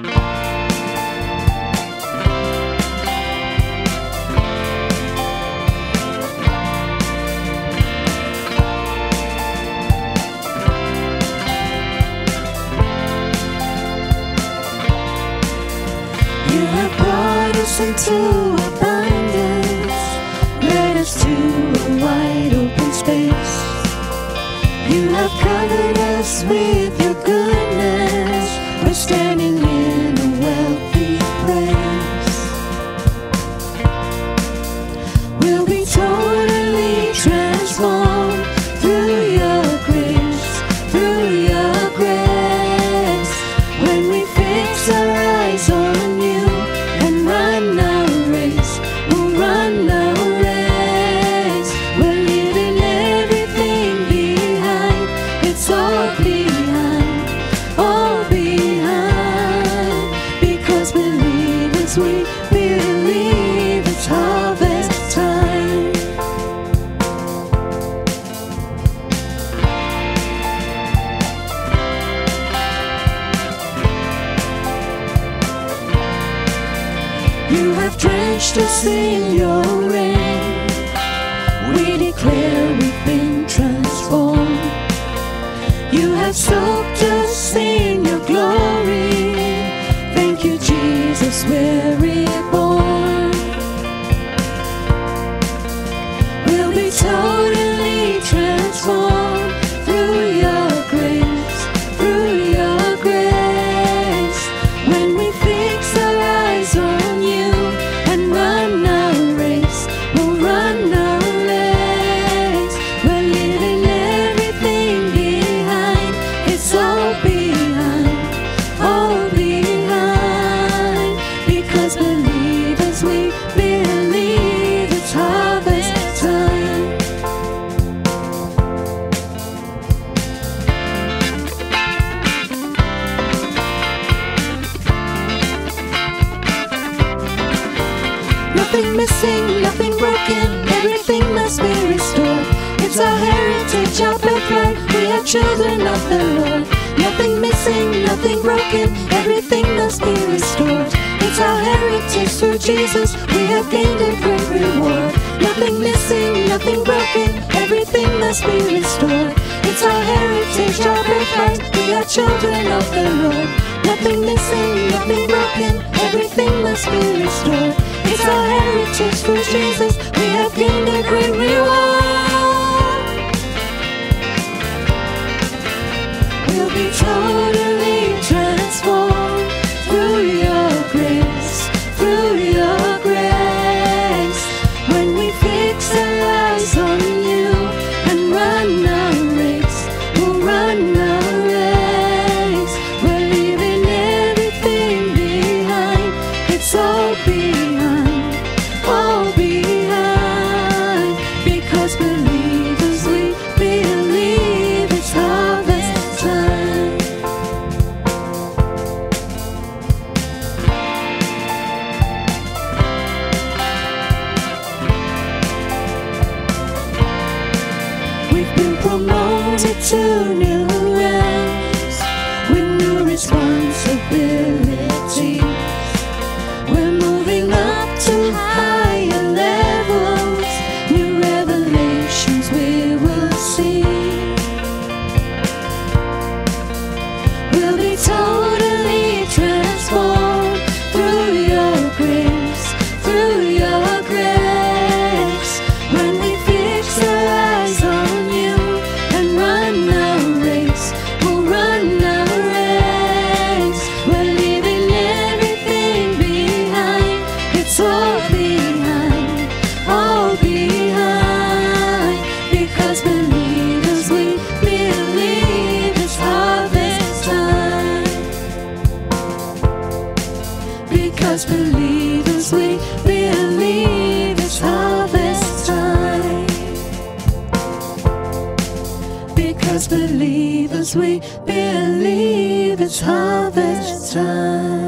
You have brought us into abundance, led us to a wide open space. You have covered us with your goodness. We're standing in a wealthy place. We'll be totally transformed through your grace, through your grace. When we fix our eyes on you and run our race, we'll run our race. We're leaving everything behind. It's all behind, all behind. Because believers, we believe it's harvest time. You have drenched us in your rain. We declare we've been transformed. You have soaked us in your glory. Thank you, Jesus, we're reborn. We'll be totally transformed through your grace, through your grace. When we fix our eyes on you and run our race, we'll run our race. We're leaving everything behind. It's all behind, all behind. Because believers, we believe it's harvest time. Nothing missing, nothing broken, everything must be restored. It's our heritage, our birthright, we are children of the Lord. Nothing missing, nothing broken, everything must be restored. It's our heritage through Jesus, we have gained a great reward. Nothing missing, nothing broken, everything must be restored. It's our heritage, our birthright, we are children of the Lord. Nothing missing, nothing broken, everything must be restored. It's our heritage through Jesus, we have gained a great reward. We'll be totally transformed through your grace, through your grace. When we fix our eyes on you and run our race, we'll run our race. We're leaving everything behind. It's all behind, all behind. Because believers, we believe it's harvest time. We've been promoted to new realms with new responsibilities. We're moving up to higher levels, new revelations we will see. We'll be totally transformed through your grace, through your grace. When we fix our eyes on you and run our race, we'll run our race. We're leaving everything behind. It's all behind, all behind. Because believers, we believe it's harvest time. Because believers, we believe it's harvest time. Because believers, we believe it's harvest time.